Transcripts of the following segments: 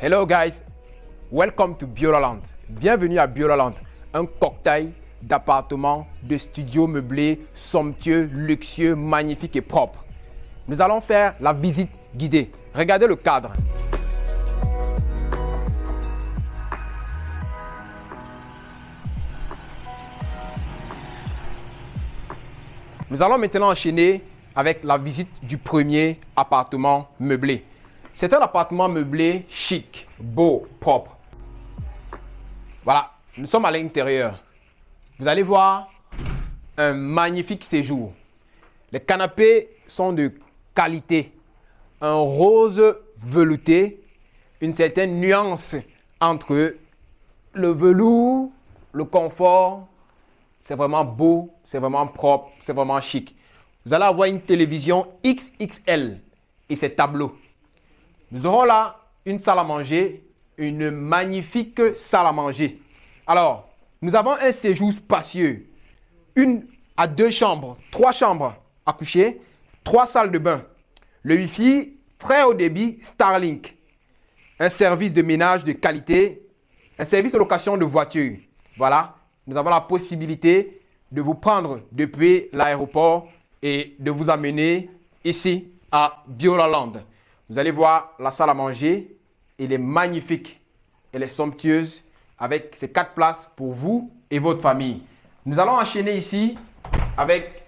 Hello guys, welcome to Biolaland. Bienvenue à Biolaland, un cocktail d'appartements, de studios meublés, somptueux, luxueux, magnifiques et propres. Nous allons faire la visite guidée. Regardez le cadre. Nous allons maintenant enchaîner avec la visite du premier appartement meublé. C'est un appartement meublé chic, beau, propre. Voilà, nous sommes à l'intérieur. Vous allez voir un magnifique séjour. Les canapés sont de qualité. Un rose velouté, une certaine nuance entre le velours, le confort. C'est vraiment beau, c'est vraiment propre, c'est vraiment chic. Vous allez avoir une télévision XXL et ses tableaux. Nous aurons là une salle à manger, une magnifique salle à manger. Alors, nous avons un séjour spacieux. 1 à 2 chambres, 3 chambres à coucher, 3 salles de bain. Le Wi-Fi, très haut débit, Starlink. Un service de ménage de qualité, un service de location de voiture. Voilà, nous avons la possibilité de vous prendre depuis l'aéroport et de vous amener ici à Biolaland. Vous allez voir la salle à manger, elle est magnifique, elle est somptueuse avec ses 4 places pour vous et votre famille. Nous allons enchaîner ici avec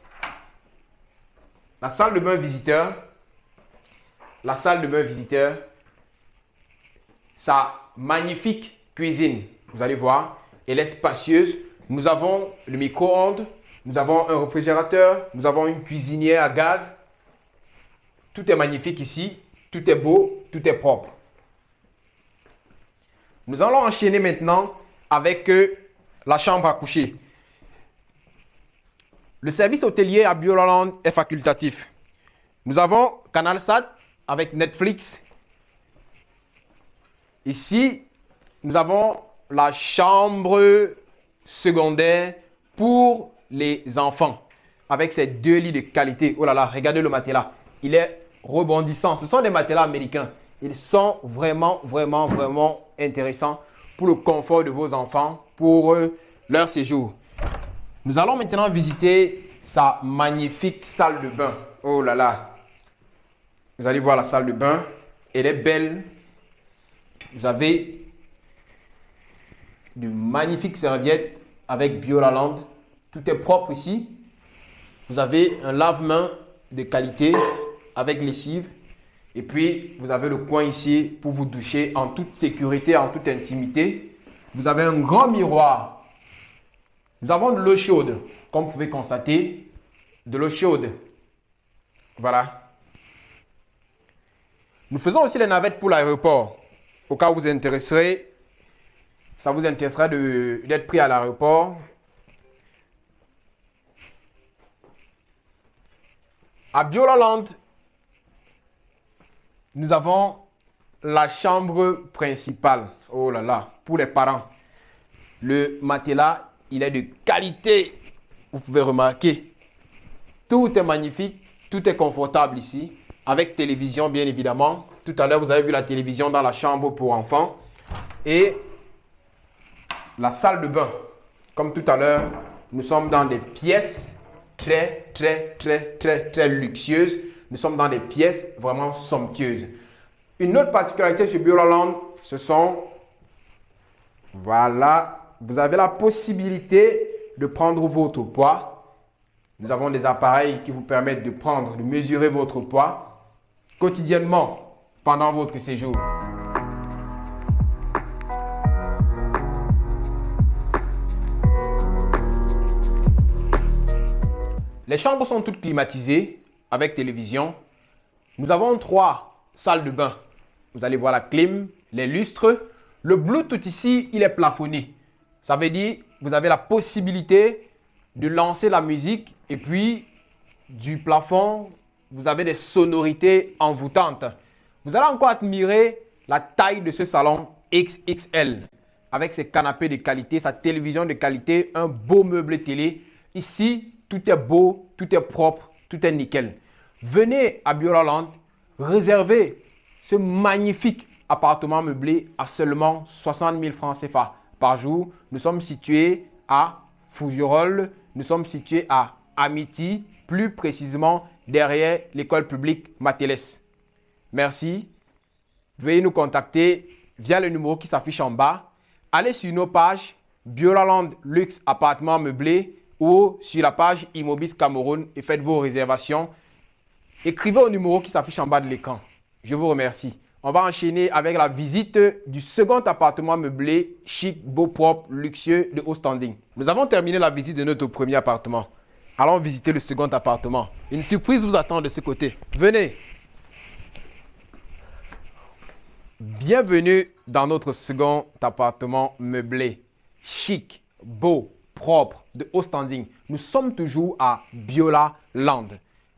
la salle de bain visiteur. La salle de bain visiteur, sa magnifique cuisine, vous allez voir, elle est spacieuse. Nous avons le micro-ondes, nous avons un réfrigérateur, nous avons une cuisinière à gaz. Tout est magnifique ici, tout est beau, tout est propre. Nous allons enchaîner maintenant avec la chambre à coucher. Le service hôtelier à Biolaland est facultatif. Nous avons CanalSat avec Netflix. Ici, nous avons la chambre secondaire pour les enfants avec ces 2 lits de qualité. Oh là là, regardez le matelas. Il est rebondissant. Ce sont des matelas américains. Ils sont vraiment intéressants pour le confort de vos enfants, pour leur séjour. Nous allons maintenant visiter sa magnifique salle de bain. Oh là là. Vous allez voir la salle de bain. Elle est belle. Vous avez de magnifiques serviettes avec Biolaland. Tout est propre ici. Vous avez un lave-main de qualité avec lessive. Et puis, vous avez le coin ici pour vous doucher en toute sécurité, en toute intimité. Vous avez un grand miroir. Nous avons de l'eau chaude, comme vous pouvez constater. De l'eau chaude. Voilà. Nous faisons aussi les navettes pour l'aéroport. Au cas où vous intéresserez, ça vous intéressera d'être pris à l'aéroport. À Biolaland, nous avons la chambre principale. Oh là là, pour les parents. Le matelas, il est de qualité. Vous pouvez remarquer. Tout est magnifique, tout est confortable ici. Avec télévision, bien évidemment. Tout à l'heure, vous avez vu la télévision dans la chambre pour enfants. Et la salle de bain. Comme tout à l'heure, nous sommes dans des pièces très luxueuses. Nous sommes dans des pièces vraiment somptueuses. Une autre particularité chez Biolaland, ce sont, voilà, vous avez la possibilité de prendre votre poids. Nous avons des appareils qui vous permettent de prendre, de mesurer votre poids quotidiennement pendant votre séjour. Les chambres sont toutes climatisées avec télévision. Nous avons 3 salles de bain. Vous allez voir la clim, les lustres. Le Bluetooth ici, il est plafonné. Ça veut dire que vous avez la possibilité de lancer la musique et puis du plafond, vous avez des sonorités envoûtantes. Vous allez encore admirer la taille de ce salon XXL avec ses canapés de qualité, sa télévision de qualité, un beau meuble télé. Ici, tout est beau, tout est propre, tout est nickel. Venez à Biolaland, réservez ce magnifique appartement meublé à seulement 60 000 francs CFA par jour. Nous sommes situés à Fougerolles, nous sommes situés à Amity, plus précisément derrière l'école publique Matélès. Merci. Veuillez nous contacter via le numéro qui s'affiche en bas. Allez sur nos pages Biolaland Luxe Appartement Meublé ou sur la page Immobis Cameroun et faites vos réservations. Écrivez au numéro qui s'affiche en bas de l'écran. Je vous remercie. On va enchaîner avec la visite du second appartement meublé, chic, beau, propre, luxueux, de haut standing. Nous avons terminé la visite de notre premier appartement. Allons visiter le second appartement. Une surprise vous attend de ce côté. Venez. Bienvenue dans notre second appartement meublé, chic, beau, propre, de haut standing. Nous sommes toujours à Biolaland.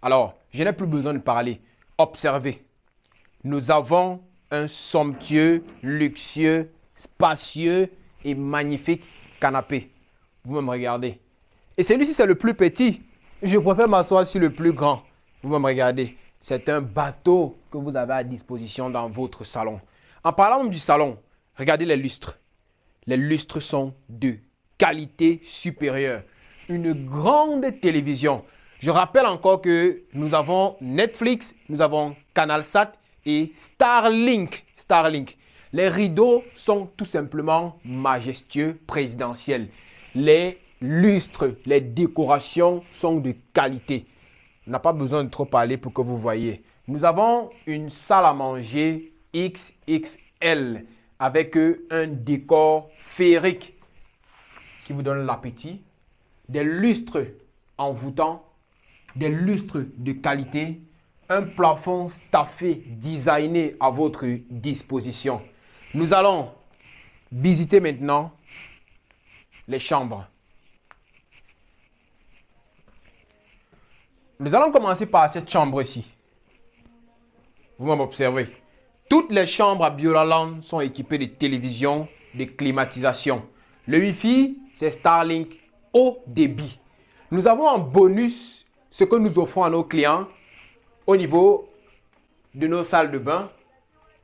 Alors, je n'ai plus besoin de parler. Observez. Nous avons un somptueux, luxueux, spacieux et magnifique canapé. Vous-même regardez. Et celui-ci, c'est le plus petit. Je préfère m'asseoir sur le plus grand. Vous-même regardez. C'est un bateau que vous avez à disposition dans votre salon. En parlant du salon, regardez les lustres. Les lustres sont de qualité supérieure. Une grande télévision. Je rappelle encore que nous avons Netflix, nous avons CanalSat et Starlink. Les rideaux sont tout simplement majestueux, présidentiels. Les lustres, les décorations sont de qualité. On n'a pas besoin de trop parler pour que vous voyez. Nous avons une salle à manger XXL avec un décor féerique qui vous donne l'appétit. Des lustres envoûtants, des lustres de qualité, un plafond staffé, designé à votre disposition. Nous allons visiter maintenant les chambres. Nous allons commencer par cette chambre-ci. Vous m'observez. Toutes les chambres à Biolaland sont équipées de télévision, de climatisation. Le Wi-Fi, c'est Starlink haut débit. Nous avons en bonus ce que nous offrons à nos clients au niveau de nos salles de bain.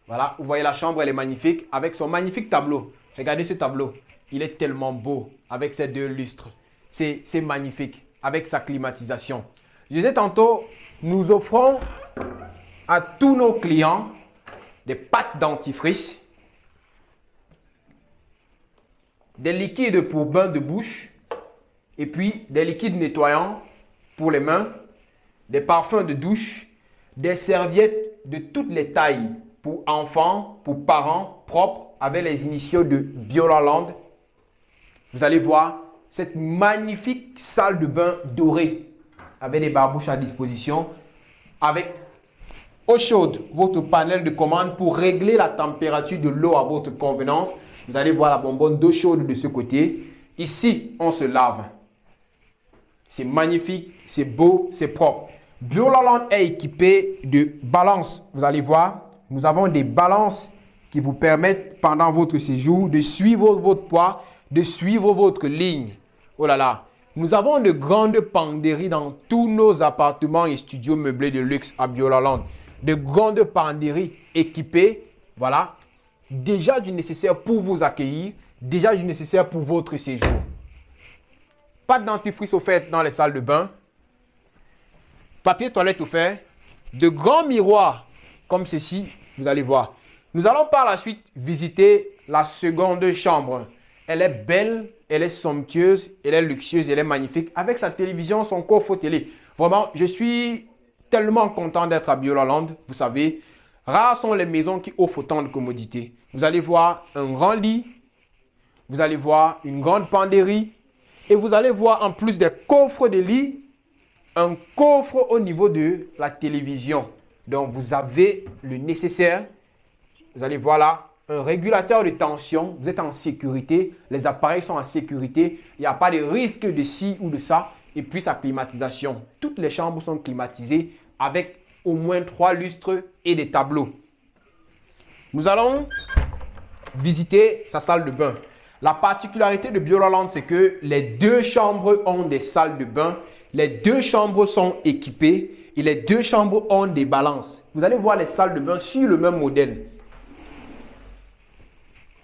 Voilà, vous voyez la chambre, elle est magnifique avec son magnifique tableau. Regardez ce tableau. Il est tellement beau avec ses deux lustres. C'est magnifique avec sa climatisation. Je disais tantôt, nous offrons à tous nos clients des pâtes dentifrice, des liquides pour bain de bouche et puis des liquides nettoyants pour les mains, des parfums de douche, des serviettes de toutes les tailles pour enfants, pour parents propres avec les initiaux de Biolaland. Vous allez voir cette magnifique salle de bain dorée avec des barbouches à disposition, avec eau chaude, votre panel de commande pour régler la température de l'eau à votre convenance. Vous allez voir la bonbonne d'eau chaude de ce côté. Ici, on se lave. C'est magnifique, c'est beau, c'est propre. Biolaland est équipé de balances. Vous allez voir, nous avons des balances qui vous permettent pendant votre séjour de suivre votre poids, de suivre votre ligne. Oh là là. Nous avons de grandes penderies dans tous nos appartements et studios meublés de luxe à Biolaland. De grandes penderies équipées, voilà, déjà du nécessaire pour vous accueillir, déjà du nécessaire pour votre séjour. Pas de dentifrice offert dans les salles de bain. Papier toilette offert. De grands miroirs comme ceci, vous allez voir. Nous allons par la suite visiter la seconde chambre. Elle est belle, elle est somptueuse, elle est luxueuse, elle est magnifique. Avec sa télévision, son coffre télé. Vraiment, je suis tellement content d'être à Biolaland. Vous savez, rares sont les maisons qui offrent autant de commodités. Vous allez voir un grand lit. Vous allez voir une grande penderie. Et vous allez voir en plus des coffres de lit, un coffre au niveau de la télévision. Donc, vous avez le nécessaire. Vous allez voir là, un régulateur de tension. Vous êtes en sécurité. Les appareils sont en sécurité. Il n'y a pas de risque de ci ou de ça. Et puis, sa climatisation. Toutes les chambres sont climatisées avec au moins 3 lustres et des tableaux. Nous allons visiter sa salle de bain. La particularité de Biolaland, c'est que les deux chambres ont des salles de bain. Les deux chambres sont équipées et les deux chambres ont des balances. Vous allez voir les salles de bain sur le même modèle.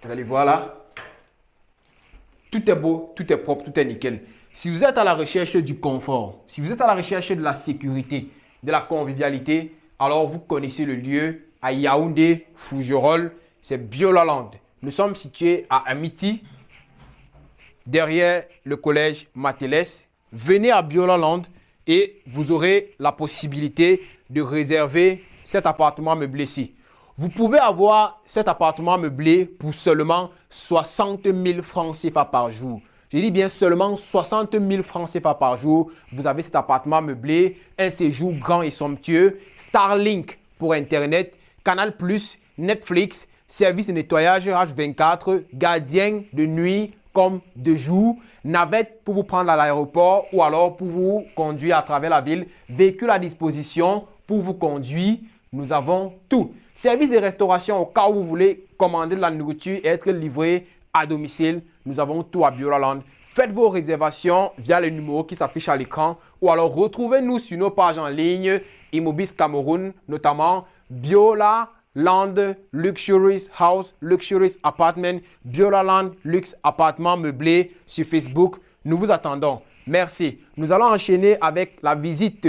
Vous allez voir là. Tout est beau, tout est propre, tout est nickel. Si vous êtes à la recherche du confort, si vous êtes à la recherche de la sécurité, de la convivialité, alors vous connaissez le lieu à Yaoundé, Fougerolles, c'est Biolaland. Nous sommes situés à Amity, derrière le collège Matelès. Venez à Biolaland et vous aurez la possibilité de réserver cet appartement meublé-ci. Vous pouvez avoir cet appartement meublé pour seulement 60 000 francs CFA par jour. Je dis bien seulement 60 000 francs CFA par jour. Vous avez cet appartement meublé, un séjour grand et somptueux, Starlink pour Internet, Canal+, Netflix, service de nettoyage H24, gardien de nuit comme de jour, navette pour vous prendre à l'aéroport ou alors pour vous conduire à travers la ville, véhicule à disposition pour vous conduire. Nous avons tout. Service de restauration au cas où vous voulez commander de la nourriture et être livré à domicile. Nous avons tout à Biolaland. Faites vos réservations via le numéro qui s'affiche à l'écran ou alors retrouvez-nous sur nos pages en ligne Immobis Cameroun, notamment Biolaland Luxurious House, Luxurious Apartment, Biolaland Luxe Appartement Meublé sur Facebook. Nous vous attendons. Merci. Nous allons enchaîner avec la visite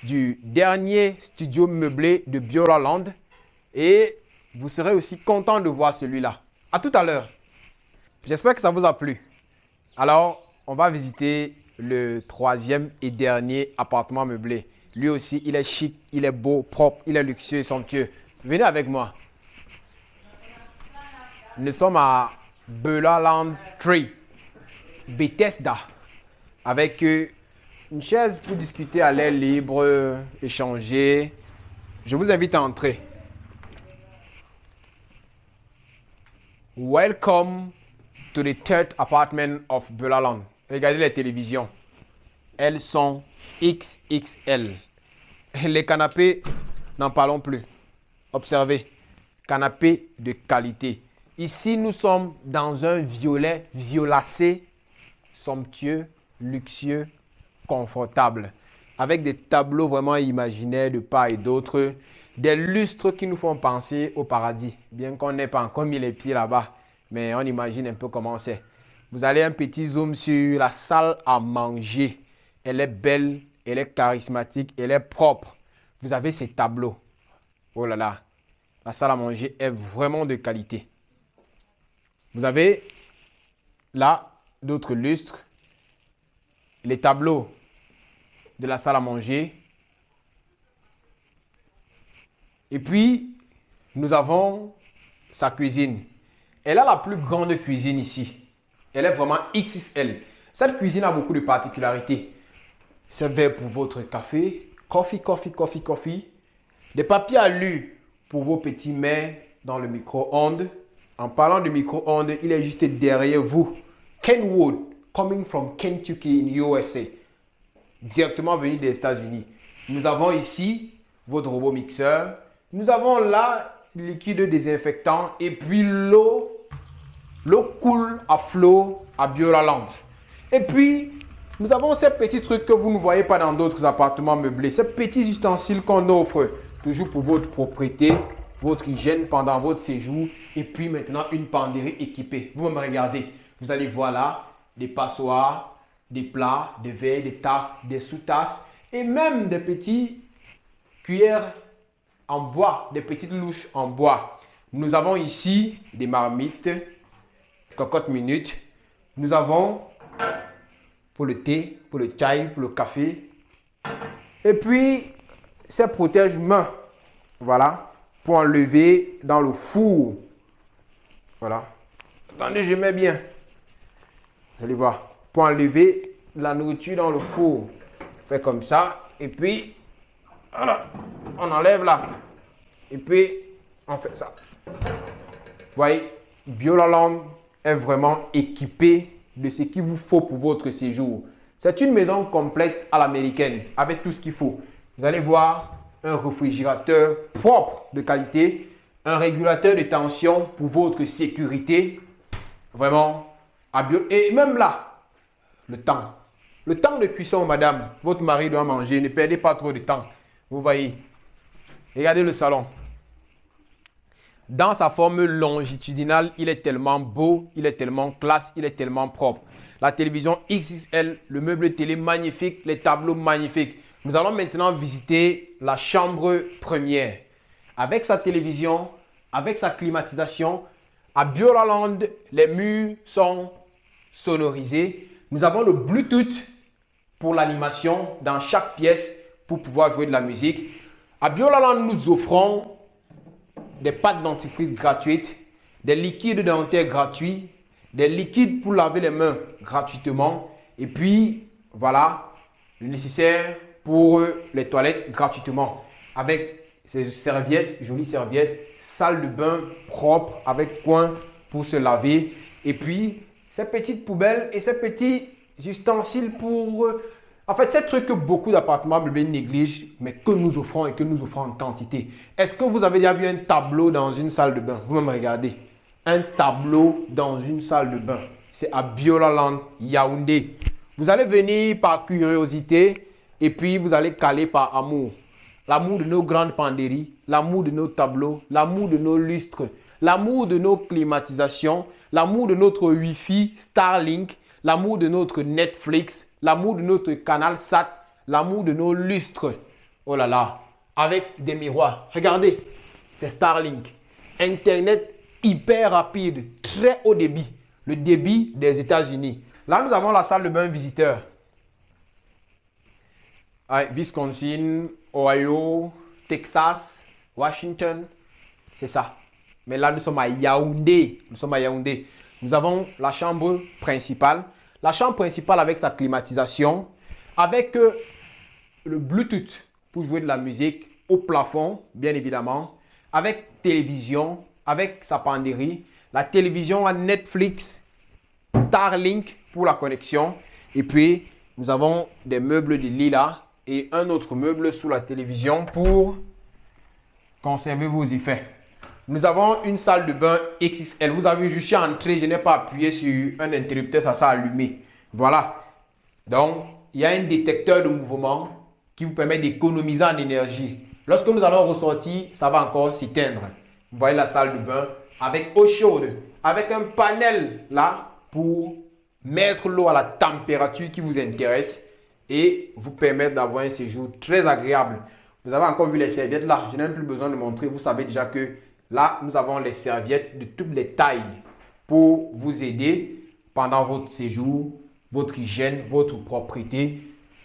du dernier studio meublé de Biolaland et vous serez aussi content de voir celui-là. À tout à l'heure. J'espère que ça vous a plu. Alors, on va visiter le troisième et dernier appartement meublé. Lui aussi, il est chic, il est beau, propre, il est luxueux et somptueux. Venez avec moi. Nous sommes à Biolaland 3, Bethesda, avec une chaise pour discuter à l'air libre, échanger. Je vous invite à entrer. Welcome to the third apartment of Biolaland. Regardez les télévisions. Elles sont XXL. Les canapés, n'en parlons plus. Observez, canapé de qualité. Ici, nous sommes dans un violet violacé, somptueux, luxueux, confortable. Avec des tableaux vraiment imaginaires de part et d'autre. Des lustres qui nous font penser au paradis. Bien qu'on n'ait pas encore mis les pieds là-bas. Mais on imagine un peu comment c'est. Vous allez un petit zoom sur la salle à manger. Elle est belle, elle est charismatique, elle est propre. Vous avez ces tableaux. Oh là là, la salle à manger est vraiment de qualité. Vous avez là d'autres lustres. Les tableaux de la salle à manger. Et puis, nous avons sa cuisine. Elle a la plus grande cuisine ici. Elle est vraiment XXL. Cette cuisine a beaucoup de particularités. C'est verre pour votre café. Coffee. Des papiers alu pour vos petits mets dans le micro-ondes. En parlant de micro-ondes, il est juste derrière vous. Kenwood, coming from Kentucky in USA. Directement venu des États-Unis. Nous avons ici votre robot mixeur. Nous avons là le liquide désinfectant et puis l'eau coule à flot à Biolaland. Et puis, nous avons ces petits trucs que vous ne voyez pas dans d'autres appartements meublés. Ces petits ustensiles qu'on offre toujours pour votre propriété, votre hygiène pendant votre séjour. Et puis maintenant, une penderie équipée. Vous me regardez. Vous allez voir là des passoires, des plats, des verres, des tasses, des sous-tasses et même des petits cuillères en bois, des petites louches en bois. Nous avons ici des marmites, cocotte minute. Nous avons pour le thé, pour le chai, pour le café. Et puis, ces protège-mains, voilà, pour enlever dans le four. Voilà. Attendez, je mets bien. Vous allez voir. Pour enlever la nourriture dans le four. On fait comme ça. Et puis, voilà, on enlève là. Et puis, on fait ça. Vous voyez, Biolaland est vraiment équipé de ce qu'il vous faut pour votre séjour. C'est une maison complète à l'américaine, avec tout ce qu'il faut. Vous allez voir un réfrigérateur propre de qualité, un régulateur de tension pour votre sécurité. Vraiment, et même là, le temps. Le temps de cuisson, madame, votre mari doit manger, ne perdez pas trop de temps. Vous voyez, regardez le salon. Dans sa forme longitudinale, il est tellement beau, il est tellement classe, il est tellement propre. La télévision XXL, le meuble télé magnifique, les tableaux magnifiques. Nous allons maintenant visiter la chambre première. Avec sa télévision, avec sa climatisation, à Biola-Land, les murs sont sonorisés. Nous avons le Bluetooth pour l'animation dans chaque pièce pour pouvoir jouer de la musique. À Biola-Land, nous offrons des pâtes dentifrice gratuites, des liquides dentaires gratuits, des liquides pour laver les mains gratuitement et puis voilà le nécessaire pour les toilettes gratuitement avec ces serviettes, jolies serviettes, salle de bain propre avec coin pour se laver et puis ces petites poubelles et ces petits ustensiles pour en fait, c'est un truc que beaucoup d'appartements meublés négligent, mais que nous offrons et que nous offrons en quantité. Est-ce que vous avez déjà vu un tableau dans une salle de bain? Vous-même regardez. Un tableau dans une salle de bain. C'est à Biola-Land, Yaoundé. Vous allez venir par curiosité et puis vous allez caler par amour. L'amour de nos grandes penderies, l'amour de nos tableaux, l'amour de nos lustres, l'amour de nos climatisations, l'amour de notre Wi-Fi Starlink, l'amour de notre Netflix, l'amour de notre canal SAT, l'amour de nos lustres. Oh là là, avec des miroirs. Regardez, c'est Starlink. Internet hyper rapide, très haut débit. Le débit des États-Unis. Là, nous avons la salle de bain visiteur. Wisconsin, Ohio, Texas, Washington. C'est ça. Mais là, nous sommes à Yaoundé. Nous avons la chambre principale. La chambre principale avec sa climatisation, avec le Bluetooth pour jouer de la musique au plafond, bien évidemment, avec télévision, avec sa penderie, la télévision à Netflix, Starlink pour la connexion, et puis nous avons des meubles de lit là et un autre meuble sous la télévision pour conserver vos effets. Nous avons une salle de bain XXL. Vous avez vu, je suis entré, je n'ai pas appuyé sur un interrupteur, ça s'est allumé. Voilà. Donc, il y a un détecteur de mouvement qui vous permet d'économiser en énergie. Lorsque nous allons ressortir, ça va encore s'éteindre. Vous voyez la salle de bain avec eau chaude, avec un panel là pour mettre l'eau à la température qui vous intéresse et vous permettre d'avoir un séjour très agréable. Vous avez encore vu les serviettes là, je n'ai même plus besoin de montrer. Vous savez déjà que là, nous avons les serviettes de toutes les tailles pour vous aider pendant votre séjour, votre hygiène, votre propreté.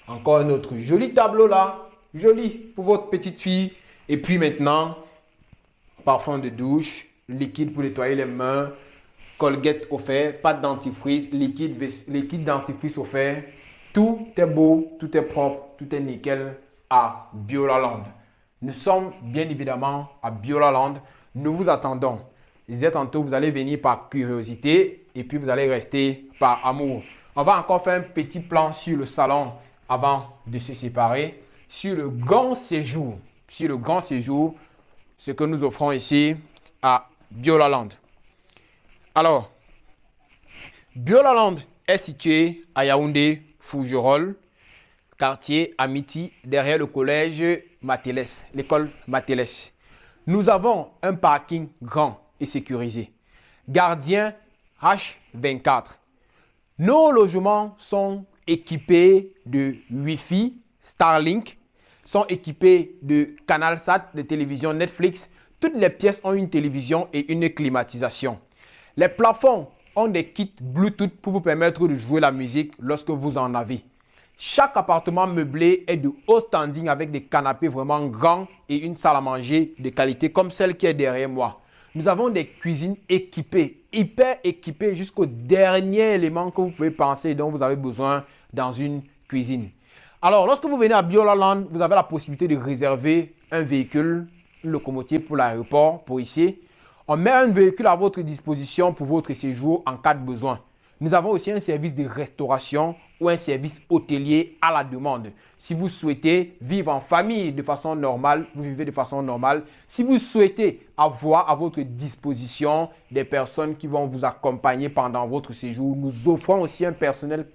Encore un autre joli tableau là, joli pour votre petite fille. Et puis maintenant, parfum de douche, liquide pour nettoyer les mains, Colgate offert, pâte dentifrice, liquide dentifrice offert. Tout est beau, tout est propre, tout est nickel à Biola-Land. Nous sommes bien évidemment à Biola-Land. Nous vous attendons. Je disais tantôt, vous allez venir par curiosité et puis vous allez rester par amour. On va encore faire un petit plan sur le salon avant de se séparer. Sur le grand séjour, ce que nous offrons ici à Biola-Land. Alors, Biola-Land est situé à Yaoundé, Fougerolles, quartier Amity, derrière le collège Matelès, l'école Matelès. Nous avons un parking grand et sécurisé. Gardien H24. Nos logements sont équipés de Wi-Fi, Starlink, sont équipés de canal SAT, de télévision Netflix. Toutes les pièces ont une télévision et une climatisation. Les plafonds ont des kits Bluetooth pour vous permettre de jouer la musique lorsque vous en avez. Chaque appartement meublé est de haut standing avec des canapés vraiment grands et une salle à manger de qualité comme celle qui est derrière moi. Nous avons des cuisines équipées, hyper équipées jusqu'au dernier élément que vous pouvez penser et dont vous avez besoin dans une cuisine. Alors, lorsque vous venez à Biola-Land, vous avez la possibilité de réserver un véhicule, une locomotive pour l'aéroport, pour ici. On met un véhicule à votre disposition pour votre séjour en cas de besoin. Nous avons aussi un service de restauration ou un service hôtelier à la demande. Si vous souhaitez vivre en famille de façon normale, vous vivez de façon normale. Si vous souhaitez avoir à votre disposition des personnes qui vont vous accompagner pendant votre séjour, nous offrons aussi un personnel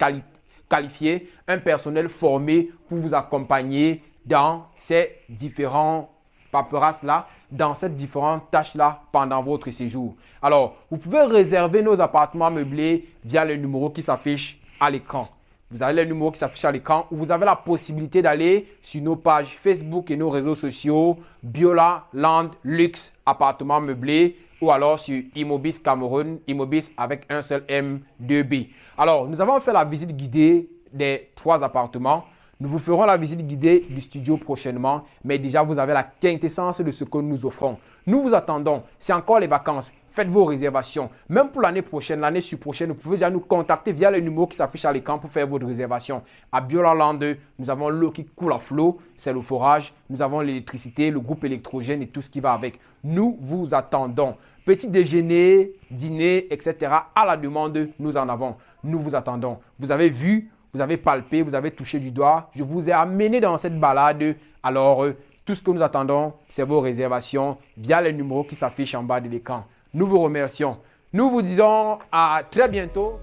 qualifié, un personnel formé pour vous accompagner dans ces différents paperasse-là, dans ces différentes tâches-là pendant votre séjour. Alors, vous pouvez réserver nos appartements meublés via le numéro qui s'affiche à l'écran. Vous avez le numéro qui s'affiche à l'écran ou vous avez la possibilité d'aller sur nos pages Facebook et nos réseaux sociaux Biola Land Luxe Appartements Meublés ou alors sur Immobis Cameroun, Immobis avec un seul M, 2B. Alors, nous avons fait la visite guidée des 3 appartements. Nous vous ferons la visite guidée du studio prochainement, mais déjà vous avez la quintessence de ce que nous offrons. Nous vous attendons. C'est encore les vacances. Faites vos réservations. Même pour l'année prochaine, l'année prochaine, vous pouvez déjà nous contacter via le numéro qui s'affiche à l'écran pour faire votre réservation. À Biola Land, nous avons l'eau qui coule à flot, c'est le forage. Nous avons l'électricité, le groupe électrogène et tout ce qui va avec. Nous vous attendons. Petit déjeuner, dîner, etc. À la demande, nous en avons. Nous vous attendons. Vous avez vu, vous avez palpé, vous avez touché du doigt. Je vous ai amené dans cette balade. Alors, tout ce que nous attendons, c'est vos réservations via les numéros qui s'affichent en bas de l'écran. Nous vous remercions. Nous vous disons à très bientôt.